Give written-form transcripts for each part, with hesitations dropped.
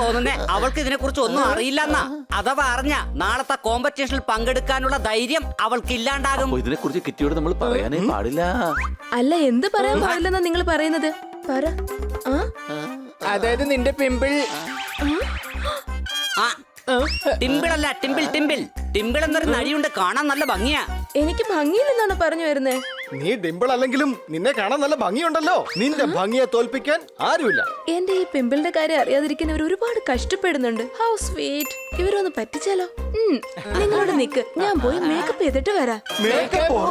തോന്നുന്നേ അവൾക്ക് ഇതിനെ കുറിച്ച് ഒന്നും അറിയില്ലെന്നാ. അഥവാ അറിഞ്ഞ നാളത്തെ കോമ്പറ്റീഷനിൽ പങ്കെടുക്കാനുള്ള ധൈര്യം അവൾക്ക് ഇല്ലാണ്ടാകും. ഇതിനെ കുറിച്ച് കിറ്റിയോട് നമ്മൾ പറയാനേ പാടില്ല. അല്ല, എന്ത് പറയാൻ പാടില്ലെന്നാ നിങ്ങൾ പറയുന്നത്? പറ. അതായത് നിന്റെ പിമ്പിൾ. ടിമ്പിൾ അല്ല, ടിമ്പിൾ ടിമ്പിൾ. ടിമ്പിൾ എന്നൊരു നഴിയുണ്ട്, കാണാൻ നല്ല ഭംഗിയാ. എനിക്ക് ഭംഗിയില്ലെന്നാണ് പറഞ്ഞു വരുന്നേ. നീ ഡിമ്പിൾ അല്ലെങ്കിലും നിന്നെ കാണാൻ നല്ല ഭംഗിയുണ്ടല്ലോ. നിന്റെ ഭംഗിയെ തോൽപ്പിക്കാൻ ആരുമില്ല. എന്റെ ഈ പിമ്പിളിന്റെ കാര്യം അറിയാതിരിക്കുന്നവർ ഒരുപാട് കഷ്ടപ്പെടുന്നുണ്ട്. How sweet. ഇവരൊന്ന് പറ്റിച്ചാലോ? നിങ്ങളോട് നിക്ക്, ഞാൻ പോയി മേക്കപ്പ് ചെയ്തിട്ട് വരാം. മേക്കപ്പോ?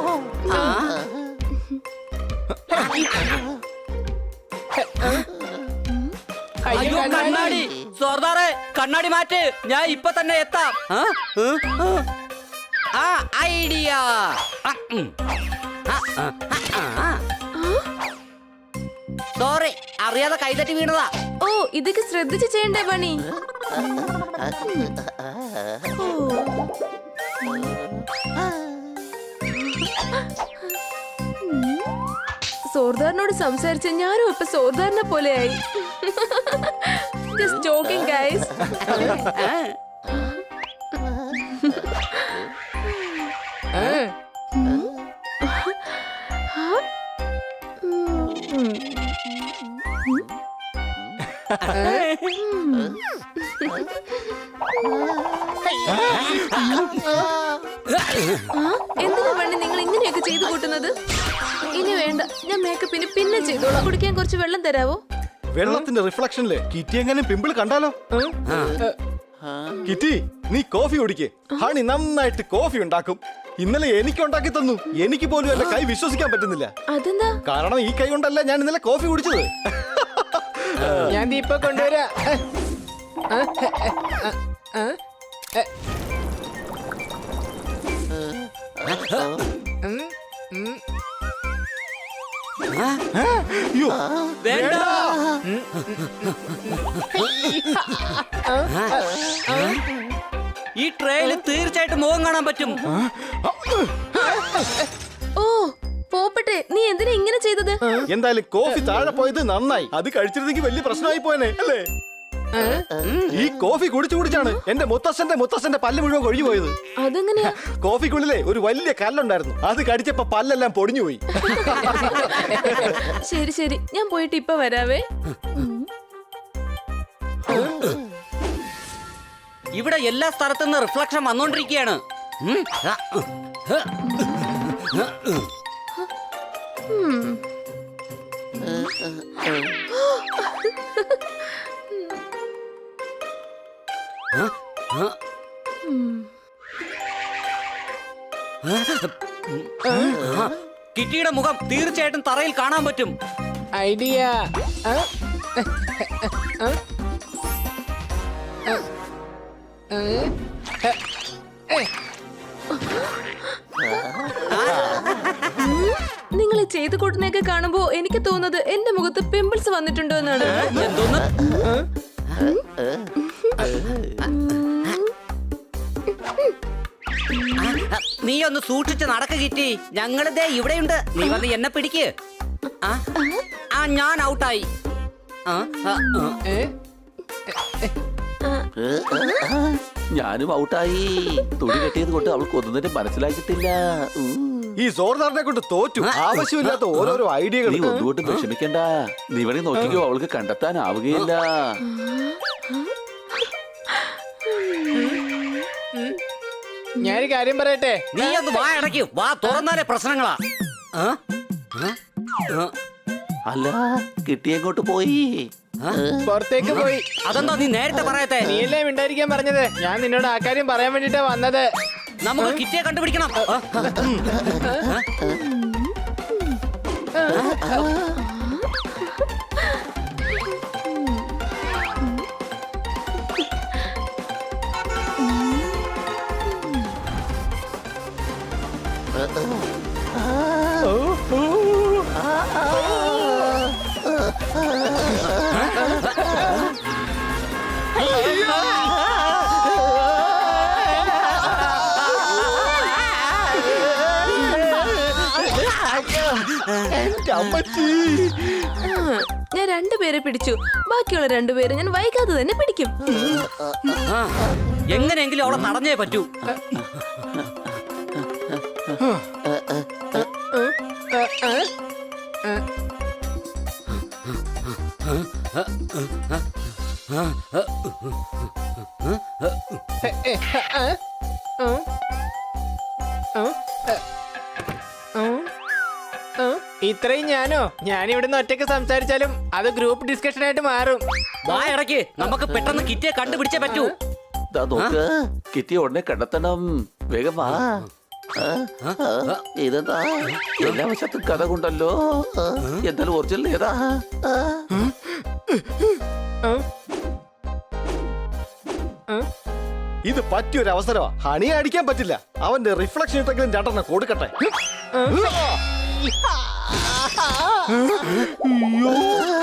അയ്യോ, കണ്ണാടി. സോർദാറെ, കണ്ണാടി മാറ്റ്, ഞാൻ ഇപ്പൊ തന്നെ എത്താം. ഐഡിയ. സോറി, അറിയാതെ കൈതട്ടി വീണതാ. ഓ, ഇതൊക്കെ ശ്രദ്ധിച്ച് ചെയ്യണ്ടേ പണി. സോർദാറിനോട് സംസാരിച്ച് ഞാനും ഇപ്പൊ സോർദാറിനെ പോലെയായി. Just joking, guys. എന്തിനാ പണി നിങ്ങൾ ഇങ്ങനെയൊക്കെ ചെയ്തു കൂട്ടുന്നത്? ഇനി വേണ്ട, ഞാൻ മേക്കപ്പിന് പിന്നെ ചെയ്തോളാം. കുടിക്കാൻ കുറച്ച് വെള്ളം തരാവോ? വെള്ളത്തിന്റെ റിഫ്ലക്ഷനില് കിറ്റി എങ്ങനെ പിമ്പിൾ കണ്ടാലോ? കിറ്റി, നീ കോഫി കുടിക്കേ. ഹണി നന്നായിട്ട് കോഫി ഉണ്ടാക്കും. ഇന്നലെ എനിക്ക് ഉണ്ടാക്കി തന്നു. എനിക്ക് പോലും എന്റെ കൈ വിശ്വസിക്കാൻ പറ്റുന്നില്ല. അതെന്താ? കാരണം ഈ കൈ കൊണ്ടല്ല ഞാൻ ഇന്നലെ കോഫി കുടിച്ചത്. ഞാൻ ഇപ്പൊ കൊണ്ടുവരാ. വേണ്ട. ഈ ട്രേയിൽ തീർച്ചയായിട്ടും മുഖം കാണാൻ പറ്റും. ഓ, പോപ്പട്ടെ, നീ എന്തിനാ ഇങ്ങനെ ചെയ്തത്? എന്തായാലും കോഫി താഴെ പോയത് നന്നായി. അത് കഴിച്ചിരുന്നെങ്കിൽ വലിയ പ്രശ്നമായി പോയനെ അല്ലേ? ഈ കോഫി കുടിച്ചാണ് എന്റെ മുത്തശ്ശന്റെ പല്ല് മുഴുവൻ കൊഴിഞ്ഞു പോയത്. അതെങ്ങനെയാ? കോഫിക്കുള്ളിലെ ഒരു വലിയ കല്ലുണ്ടായിരുന്നു. അത് കടിച്ചപ്പോ പല്ലെല്ലാം പൊടിഞ്ഞു പോയി. ശരി ശരി, ഞാൻ പോയിട്ട് ഇപ്പൊ വരാവേ. ഇവിടെ എല്ലാ സ്ഥലത്തുനിന്ന് റിഫ്ലക്ഷൻ വന്നോണ്ടിരിക്കുകയാണ്. കിറ്റിയുടെ മുഖം തീർച്ചയായിട്ടും തറയിൽ കാണാൻ പറ്റും. ഐഡിയ. നിങ്ങൾ ഈ ചെയ്തു കൂട്ടുന്നൊക്കെ കാണുമ്പോ എനിക്ക് തോന്നുന്നത് എന്റെ മുഖത്ത് പിമ്പിൾസ് വന്നിട്ടുണ്ടോ എന്നാണ്. എന്തോന്ന്? നീ ഒന്ന് സൂക്ഷിച്ച് നടക്ക് കിറ്റി. ഞങ്ങളിതേ ഇവിടെയുണ്ട്. നീ വന്ന് എന്നെ പിടിക്ക്. ഞാൻ ഔട്ടായി. ഞാനും ഔട്ടായി. തുണി കെട്ടിയത് കൊണ്ട് അവൾക്ക് ഒന്നും മനസ്സിലാക്കിയിട്ടില്ല. ഈ സോർദാറിനെ കൊണ്ട് തോറ്റു. ആവശ്യമില്ലാത്ത ഓരോരോ ഐഡിയകൾ. നീ ഒന്നുകൊണ്ടും വിഷമിക്കണ്ട. നീ വേണേ നോക്കിക്കോ, അവൾക്ക് കണ്ടെത്താനാവുകയില്ല. ഞാനൊരു കാര്യം പറയട്ടെ. നീ ഒന്ന് വാ അടയ്ക്കൂ. വാ തുറന്നാലേ പ്രശ്നങ്ങളാ. അല്ല, കിട്ടിയെങ്ങോട്ട് പോയി? പുറത്തേക്ക് പോയി. അതെന്താ നീ നേരത്തെ പറയത്തെ? നീയല്ലേ മിണ്ടായിരിക്കാൻ പറഞ്ഞത്? ഞാൻ നിന്നോട് ആ കാര്യം പറയാൻ വേണ്ടിട്ടാ വന്നത്. നമുക്ക് കിറ്റിയെ കണ്ടുപിടിക്കണം. ഞാൻ രണ്ടുപേരെ പിടിച്ചു. ബാക്കിയുള്ള രണ്ടുപേരെ ഞാൻ വൈകാതെ തന്നെ പിടിക്കും. ആ, എങ്ങനെയെങ്കിലും അവളെ തടഞ്ഞേ പറ്റൂ. ഇത്രയും ഞാനോ? ഞാൻ ഇവിടുന്ന് ഒറ്റയ്ക്ക് സംസാരിച്ചാലും അത് ഗ്രൂപ്പ് ഡിസ്കഷൻ ആയിട്ട് മാറും. വാ ഇടയ്ക്ക്, നമുക്ക് പെട്ടെന്ന് കിറ്റിയെ കണ്ടുപിടിച്ചേ പറ്റൂ. ദാ നോക്ക്, കിട്ടിയ ഉടനെ കണ്ടെത്തണം. വേഗം വാ. ഇതെന്താ എല്ലാ വശത്തും കഥ കൊണ്ടല്ലോ. എന്തായാലും ഒറിജിനൽ ഏതാ? ഇത് പറ്റിയൊരു അവസരമാ. ഹണിയെ അടിക്കാൻ പറ്റില്ല. അവന്റെ റിഫ്ലക്ഷൻ ഇട്ടെങ്കിലും രണ്ടെണ്ണം കൊടുക്കട്ടെ.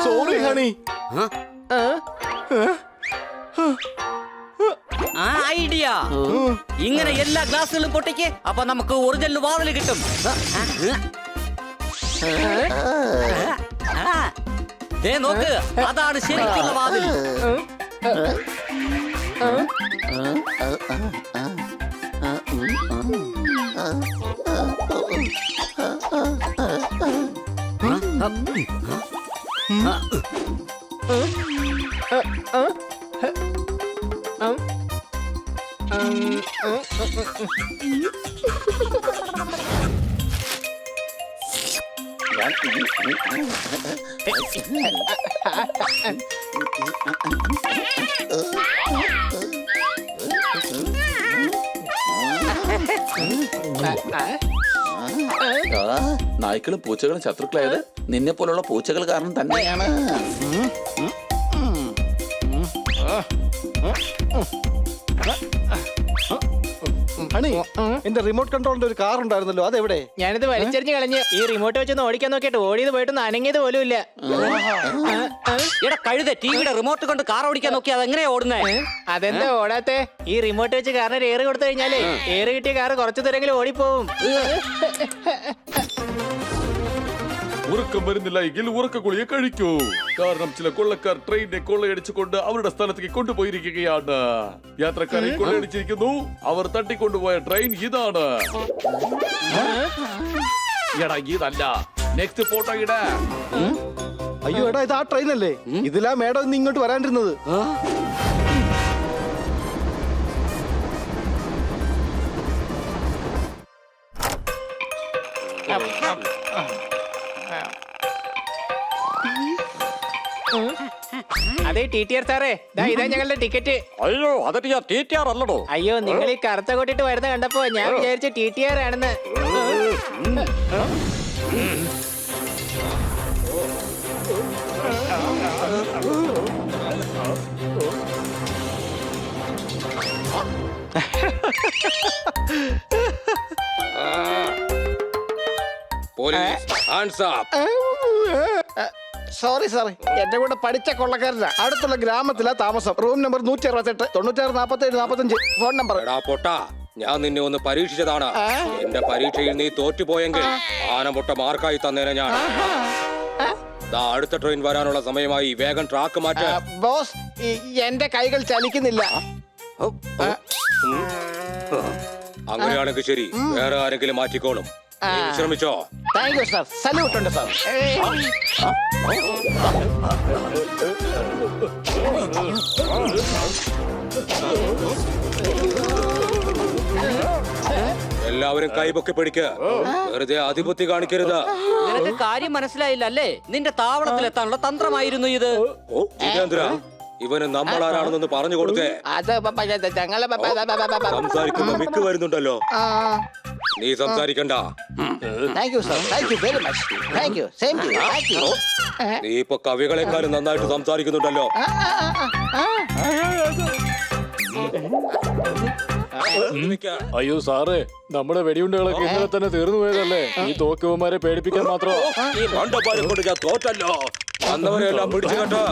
Sorry honey. ആ ഐഡിയ, ഇങ്ങനെ എല്ലാ ഗ്ലാസുകളും പൊട്ടിക്ക്. അപ്പൊ നമുക്ക് ഒറിജിനൽ വാതിൽ കിട്ടും. ദേ നോക്ക്, അതാണ് ശരിക്കുള്ള വാതിൽ. നായ്ക്കളും പൂച്ചകളും ശത്രുക്കളായത് നിന്നെ പോലുള്ള പൂച്ചകൾ കാരണം തന്നെയാണ്. ഹണി, എന്റെ റിമോട്ട് കൺട്രോളിന്റെ ഒരു കാർ ഉണ്ടായിരുന്നല്ലോ, അതെവിടെ? ഞാനിത് വലിച്ചെറിഞ്ഞ് കളഞ്ഞ്. ഈ റിമോട്ട് വെച്ചൊന്ന് ഓടിക്കാൻ നോക്കിയിട്ട് ഓടിയത് പോയിട്ടൊന്നും അനങ്ങിയത് പോലും ഇല്ല. ഇവിടെ കഴുത ടിവിയുടെ റിമോട്ട് കൊണ്ട് കാർ ഓടിക്കാൻ നോക്കി, അതെങ്ങനെയാ ഓടുന്നേ? അതെന്താ ഓടാത്തെ? ഈ റിമോട്ട് വെച്ച് കാറിന് ഏറ് കൊടുത്തു കഴിഞ്ഞാലേ ഏറ് കിട്ടിയ കാറ് കുറച്ചു ദൂരെങ്കിലും ഓടിപ്പോവും. ഉറക്കം വരുന്നില്ല എങ്കിൽ ഉറക്ക ഗുളിക കഴിക്കൂ. കാരണം ചില കൊള്ളക്കാർ ട്രെയിനിനെ കൊള്ളയടിച്ചുകൊണ്ട് അവരുടെ സ്ഥലത്തേക്ക് കൊണ്ടുപോയിരിക്കുകയാണ്. യാത്രക്കാരെ കൊള്ളയടിച്ചിരിക്കുന്നു. അവർ തട്ടിക്കൊണ്ടുപോയ ട്രെയിൻ ഇതാണ്. എടാ ഇതല്ല, നെക്സ്റ്റ് ഫോട്ടോ ഇട. അയ്യോ എടാ, ഇത് ആ ട്രെയിൻ അല്ലേ? ഇതിലാ മേഡം ഇന്ന് ഇങ്ങോട്ട് വരാണ്ടിരുന്നത്. അതെ TTR സാറേ, ഇതാ ഞങ്ങളുടെ ടിക്കറ്റ്. അയ്യോ, അതൊക്കെ ഞാൻ TTR അല്ലടോ. അയ്യോ, നിങ്ങൾ ഈ കറുത്ത കൊട്ടിട്ട് വരുന്ന കണ്ടപ്പോ ഞാൻ വിചാരിച്ചു TTR ആണെന്ന്. സോറി സാറേ, എന്റെ കൂടെ പഠിച്ച കൊള്ളക്കാരനാ. അടുത്തുള്ള ഗ്രാമത്തിലാ താമസം. Room number 168 96 47 45. Phone number. എടാ പൊട്ടാ, ഞാൻ നിന്നെ ഒന്ന് പരീക്ഷിച്ചതാണ്. എന്റെ പരീക്ഷയിൽ നീ തോറ്റുപോയെങ്കിൽ ആനമുട്ട മാർക്കായി തന്നേനെ ഞാൻ. അടുത്ത ട്രെയിൻ വരാനുള്ള സമയമായി. വേഗം ട്രാക്ക് മാറ്റ. ബോസ്, എന്റെ കൈകൾ ചലിക്കുന്നില്ല. അങ്ങനെയാണെങ്കിൽ ശരി, വേറെ ആരെങ്കിലും മാറ്റിക്കോളും. നീ വിശ്രമിച്ചോ. Thank you sir. സല്യൂട്ട് ഉണ്ട് സാർ. എല്ലാവരും കൈപൊക്കി പിടിക്ക. വെറുതെ അതിബുദ്ധി കാണിക്കരുത്. നിനക്ക് കാര്യം മനസ്സിലായില്ല അല്ലേ? നിന്റെ താവളത്തിലെത്താനുള്ള തന്ത്രമായിരുന്നു ഇത്. ഓ ജിതേന്ദ്ര, ഇവന് നമ്മളാരാണെന്നൊന്ന് പറഞ്ഞു കൊടുത്തേ. അത് ഞങ്ങളെ സംസാരിക്കുമ്പോ മിക്ക് വരുന്നുണ്ടല്ലോ. നീ സംസാരിക്കണ്ട. Thank you sir. Thank you very much. Thank you. Same to you. Thank you. നീ ഇപ്പൊ കവികളെക്കാളും നന്നായിട്ട് സംസാരിക്കുന്നുണ്ടല്ലോ. അയ്യോ സാറേ, നമ്മുടെ വെടിയുണ്ടകളൊക്കെ ഇന്നലെ തന്നെ തീർന്നു പോയതല്ലേ? ഈ തോക്കുവന്മാരെ പേടിപ്പിക്കാൻ മാത്രം. ഈ മണ്ടപ്പാരെ കൊണ്ട് ഞാൻ തോറ്റല്ലോ. വന്നവരെല്ലാം പിടിച്ചു കേട്ടോ.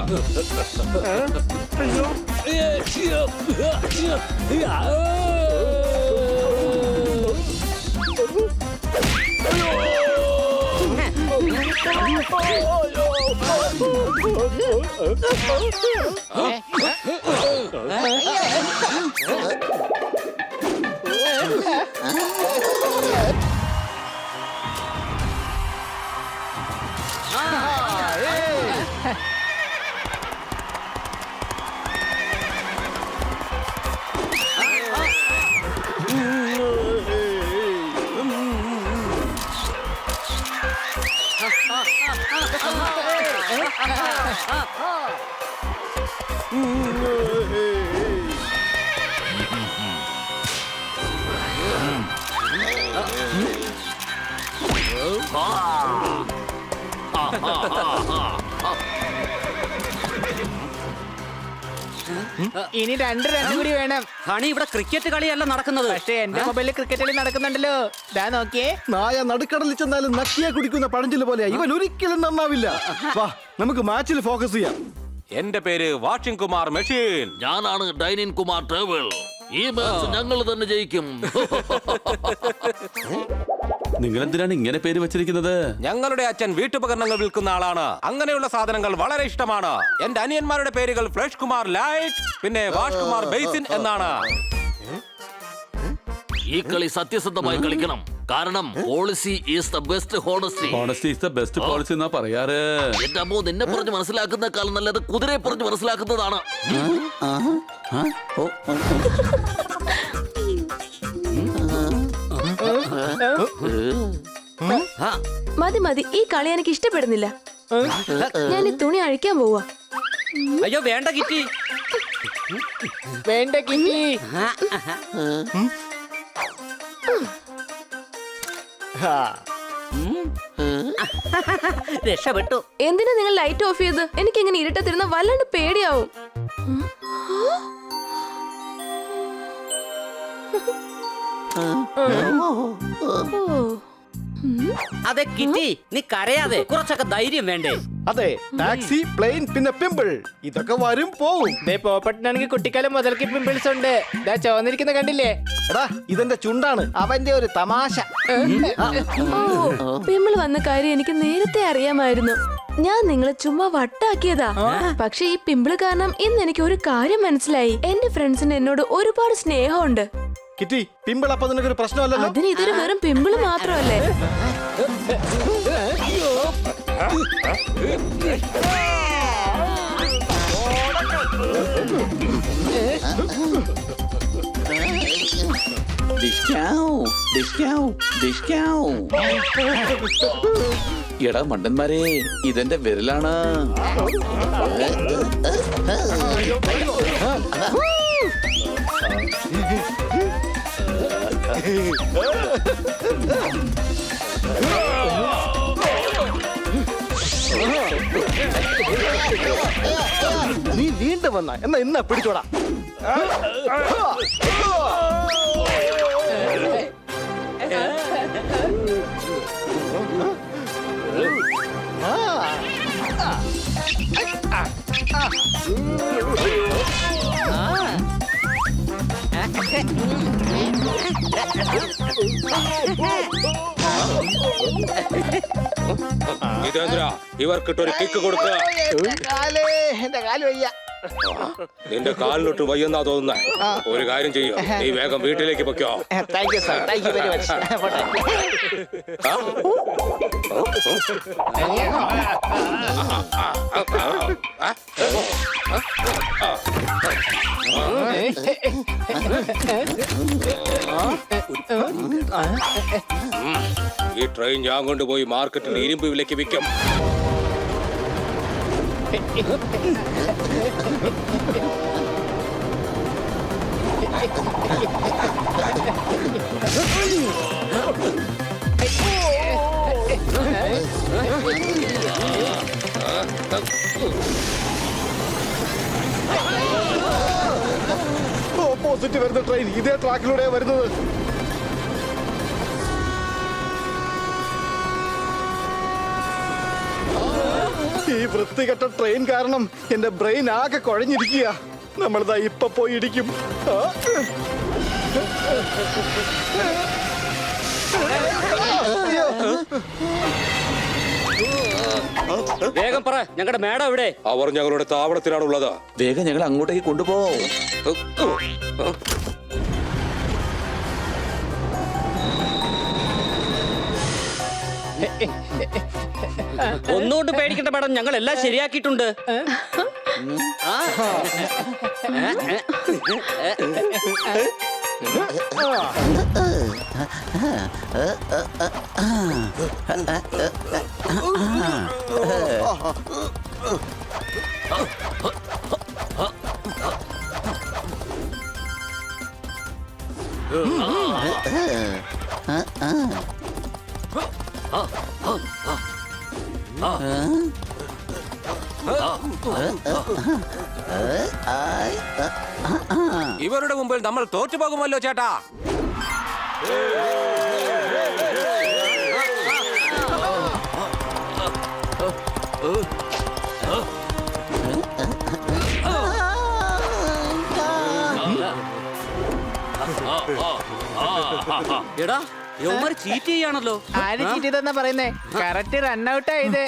ഇനി രണ്ട് റൺ കൂടി വേണം. ഹണി, ഇവിടെ ക്രിക്കറ്റ് കളിയല്ല നടക്കുന്നത്. പക്ഷേ എന്റെ മൊബൈലിൽ ക്രിക്കറ്റ് കളി നടക്കുന്നുണ്ടല്ലോ. ദാ നോക്കിയേ. നായ നടുക്കടലിൽ ചെന്നാലും നക്കിയെ കുടിക്കുന്ന പഴഞ്ചൊല്ല് പോലെയാ. ഇവൻ ഒരിക്കലും നന്നാവില്ല. വാ, നമുക്ക് മാച്ചിൽ ഫോക്കസ് ചെയ്യാം. എന്റെ പേര് വാഷിംഗ് കുമാർ മെഷീൻ. ഞാനാണ് ഡൈനിൻ കുമാർ ടേബിൾ. ഈ മാച്ച് ഞങ്ങൾ തന്നെ ജയിക്കും. നിങ്ങൾ എന്തിനാണ് ഇങ്ങനെ പേര് വെച്ചിരിക്കുന്നത്? ഞങ്ങളുടെ അച്ഛൻ വീട്ടുപകരണങ്ങൾ വിൽക്കുന്ന ആളാണ്. അങ്ങനെയുള്ള സാധനങ്ങൾ വളരെ ഇഷ്ടമാണ്. എന്റെ അനിയന്മാരുടെ പേരുകൾ ഫ്ലഷ് കുമാർ ലൈറ്റ്, പിന്നെ വാഷ് കുമാർ ബേസിൻ എന്നാണ്. ഈ കളി സത്യസന്ധമായി കളിക്കണം. കാരണം policy is the best honesty. Honesty is the best policy എന്നാ പറയാറ്. എന്റെ അമ്മോ, നിന്നെ പറഞ്ഞ് മനസ്സിലാക്കുന്നേക്കാൾ നല്ലത് കുതിരയെ പറഞ്ഞ് മനസ്സിലാക്കുന്നതാണ്. മതി മതി, ഈ കളി എനിക്ക് ഇഷ്ടപ്പെടുന്നില്ല. ഞാൻ ഈ തുണി അഴിക്കാൻ പോവാ. അയ്യോ വേണ്ട കിറ്റി. വേണ്ട കിറ്റി. രക്ഷപ്പെട്ടു. എന്തിനാ നിങ്ങൾ ലൈറ്റ് ഓഫ് ചെയ്ത്? എനിക്ക് ഇങ്ങനെ ഇരുട്ടത്തിരുന്ന വല്ലാണ്ട് പേടിയാവും. അതെ കിറ്റി, നീ കരയാതെ. കുറച്ചൊക്കെ ധൈര്യം വേണ്ടേ? അതെ, ടാക്സി, പ്ലെയിൻ, പിന്നെ പിമ്പിൾ, ഇതൊക്കെ വരും പോവും. പോപ്പട്ടിനാണെങ്കിൽ കുട്ടിക്കാലം മുതൽക്ക് പിമ്പിൾസ് ഉണ്ട്. ദാ ചോന്നിരിക്കുന്ന കണ്ടില്ലേ? എടാ, ഇതെന്റെ ചുണ്ടാണ്. അവന്റെ ഒരു തമാശ. ഓ, പിമ്പിൾ വന്ന കാര്യം എനിക്ക് നേരത്തെ അറിയാമായിരുന്നു. ഞാൻ നിങ്ങളെ ചുമ്മാ വട്ടാക്കിയതാ. പക്ഷെ ഈ പിമ്പിള് കാരണം ഇന്ന് എനിക്ക് ഒരു കാര്യം മനസ്സിലായി. എന്റെ ഫ്രണ്ട്സിന് എന്നോട് ഒരുപാട് സ്നേഹമുണ്ട്. കിറ്റി, പിമ്പിൾ അപ്പൊ നിനക്കൊരു പ്രശ്നമല്ലല്ലോ. അതിന് ഇതൊരു വെറും പിമ്പിള് മാത്രമല്ലേ? എടാ മണ്ടന്മാരെ, ഇതെന്റെ വിരലാണ്. നീ വീണ്ടും വന്ന എന്നാ ഇന്ന പിടിച്ചോടാ. ജിതേന്ദ്ര, ഇവർക്കിട്ടൊരു കിക്ക് കൊടുക്കുക. എന്റെ കാല് വയ്യ. നിന്റെ കാലിലോട്ട് വയ്യെന്നാ തോന്നുന്നത്. ഒരു കാര്യം ചെയ്യൂ, നീ വേഗം വീട്ടിലേക്ക് പൊയ്ക്കോ. Thank you sir, thank you very much. ഈ ട്രെയിൻ ഞാൻ കൊണ്ടുപോയി മാർക്കറ്റിൽ ഇരുമ്പ് വിലയ്ക്ക് വിൽക്കും. ഓപ്പോസിറ്റ് വരുന്ന ട്രെയിൻ ഇതേ ട്രാക്കിലൂടെ വരുന്നത്. ഈ വൃത്തികെട്ട ട്രെയിൻ കാരണം എന്റെ ബ്രെയിൻ ആകെ കുഴഞ്ഞിരിക്കുക. നമ്മളിതാ ഇപ്പൊ പോയി ഇടിക്കും. അയ്യോ. വേഗം പറ, ഞങ്ങളുടെ മേഡം എവിടെ? അവർ ഞങ്ങളുടെ താവളത്തിലാണുള്ളത്. വേഗം ഞങ്ങൾ അങ്ങോട്ടേക്ക് കൊണ്ടുപോ. ഒന്നുകൊണ്ട് പേടിക്കേണ്ട മേഡം, ഞങ്ങൾ എല്ലാം ശരിയാക്കിയിട്ടുണ്ട്. ആ. ഇവരുടെ മുമ്പിൽ നമ്മൾ തോറ്റുപോകുമല്ലോ ചേട്ടാ. എടാ, യവന്മാര് ചീറ്റ് ചെയ്യാണല്ലോ. ആര് ചീറ്റ് ചെയ്തെന്നാ പറയുന്നേ? കറക്റ്റ് റൺഔട്ടാ ഇത്.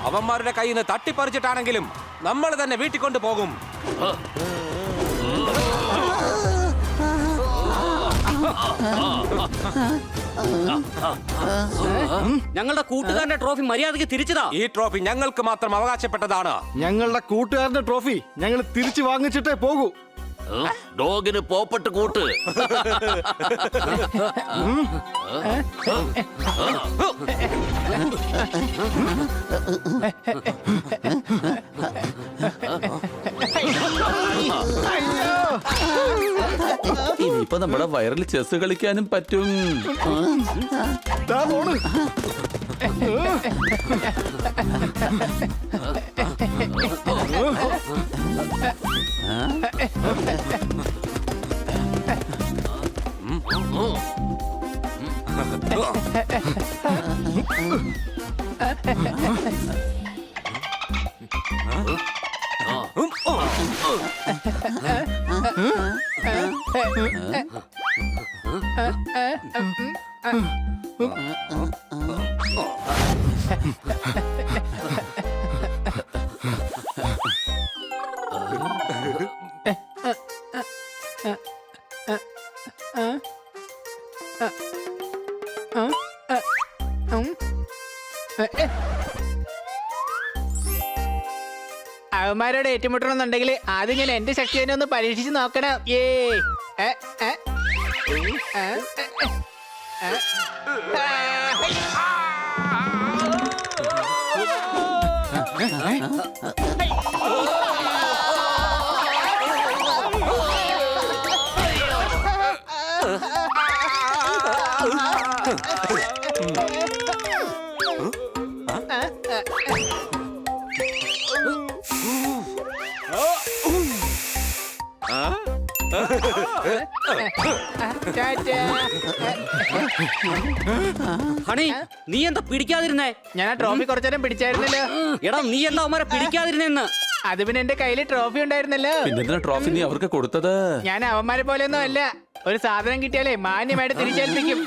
അവന്മാരുടെ കയ്യിൽ നിന്ന് തട്ടിപ്പറിച്ചിട്ടാണെങ്കിലും നമ്മൾ തന്നെ വീട്ടിൽ കൊണ്ടുപോകും. ഞങ്ങളുടെ കൂട്ടുകാരന്റെ ട്രോഫി മര്യാദയ്ക്ക് തിരിച്ചതാ. ഈ ട്രോഫി ഞങ്ങൾക്ക് മാത്രം അവകാശപ്പെട്ടതാണ്. ഞങ്ങളുടെ കൂട്ടുകാരന്റെ ട്രോഫി ഞങ്ങൾ തിരിച്ചു വാങ്ങിച്ചിട്ടേ പോകൂ. ഡോഗിന് പോപ്പട്ട് കൂട്ട്. ഇനിയിപ്പോ നമ്മുടെ വയറിൽ ചെസ് കളിക്കാനും പറ്റും. ദാ പോണ്. അവന്മാരോട് ഏറ്റുമുട്ടണമെന്നുണ്ടെങ്കിൽ ആദ്യം ഞാൻ എന്റെ ശക്തി തന്നെ ഒന്ന് പരീക്ഷിച്ച് നോക്കണം. ഹണി, നീ എന്താ പിടിക്കാതിരുന്നേ? ഞാൻ ആ ട്രോഫി കുറച്ചേരം പിടിച്ചായിരുന്നല്ലോ. എടാ, നീ എന്താ അവന്മാരെ പിടിക്കാതിരുന്നെന്ന്? അത് പിന്നെ എന്റെ കയ്യില് ട്രോഫി ഉണ്ടായിരുന്നല്ലോ. പിന്നെ ട്രോഫി നീ അവർക്ക് കൊടുത്തത്? ഞാൻ അവന്മാരെ പോലെയൊന്നും അല്ല. ഒരു സാധനം കിട്ടിയാലേ മാന്യമായിട്ട് തിരിച്ചേൽപ്പിക്കും.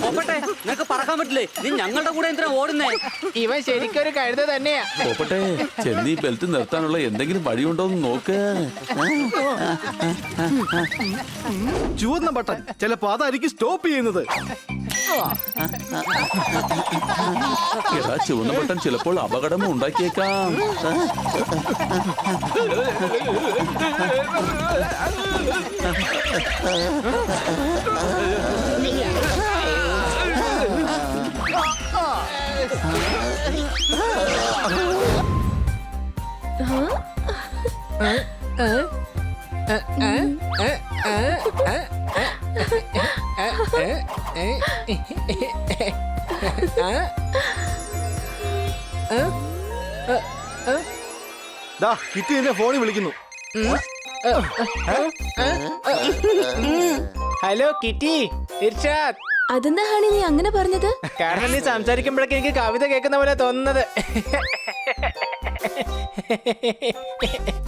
പോപ്പട്ടെ, നിനക്ക് പറക്കാൻ പറ്റില്ലേ? നീ ഞങ്ങളുടെ കൂടെ എന്തിനാ ഓടുന്നേ? ഇവൻ ശരിക്കും ഒരു കഴുത തന്നെയാ. പോപ്പട്ടെ, ചെന്നീ ബെൽറ്റ് നിർത്താനുള്ള എന്തെങ്കിലും വഴിയുണ്ടോന്ന് നോക്ക്. ചുവന്ന ബട്ടൺ ചിലപ്പോ അതായിരിക്കും സ്റ്റോപ്പ് ചെയ്യുന്നത്. എടാ, ചുവന്ന ബട്ടൺ ചിലപ്പോൾ അപകടം ഉണ്ടാക്കിയേക്കാം. ദാ കിറ്റി എന്നെ ഫോണിൽ വിളിക്കുന്നു. Hello kitty, Irshad. അതെന്താ ഹണി നീ അങ്ങനെ പറഞ്ഞത്? കാരണം നീ സംസാരിക്കുമ്പോഴൊക്കെ എനിക്ക് കവിത കേൾക്കുന്ന പോലെ തോന്നുന്നത്.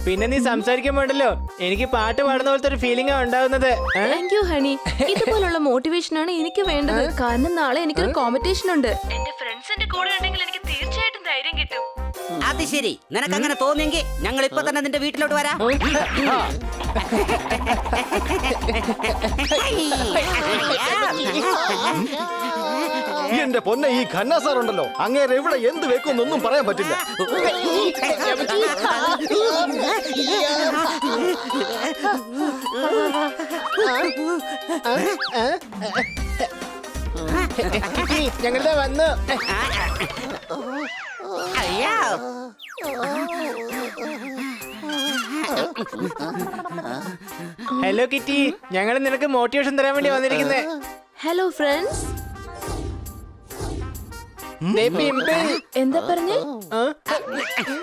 പിന്നെ നീ സംസാരിക്കുമ്പോണ്ടല്ലോ എനിക്ക് പാട്ട് പാടുന്ന പോലത്തെ ഒരു ഫീലിംഗാ ഉണ്ടാവുന്നത്. Thank you honey. ഇതുപോലുള്ള മോട്ടിവേഷൻ ആണ് എനിക്ക് വേണ്ടത്. കാരണം നാളെ എനിക്കൊരു കോമ്പറ്റീഷൻ ഉണ്ട്. എന്റെ ഫ്രണ്ട്സിന്റെ കൂടെ ഉണ്ടെങ്കിൽ എനിക്ക് തീർച്ചയായിട്ടും ധൈര്യം കിട്ടും. അത് ശരി, നിനക്ക് അങ്ങനെ തോന്നിയെങ്കിൽ ഞങ്ങൾ ഇപ്പൊ തന്നെ നിന്റെ വീട്ടിലോട്ട് വരാം. എന്റെ പൊന്നെ, ഈ ഖന്ന സാർ ഉണ്ടല്ലോ, അങ്ങേരെ എവിടെ എന്ത് വെക്കുമെന്നൊന്നും പറയാൻ പറ്റില്ല. കിറ്റി, ഞങ്ങളുടെ വന്നു. അയ്യോ, ഹലോ കിറ്റി, ഞങ്ങൾ നിനക്ക് മോട്ടിവേഷൻ തരാൻ വേണ്ടി വന്നിരിക്കുന്നേ. Hello friends. പിമ്പിൾ. എന്താ പറഞ്ഞേ?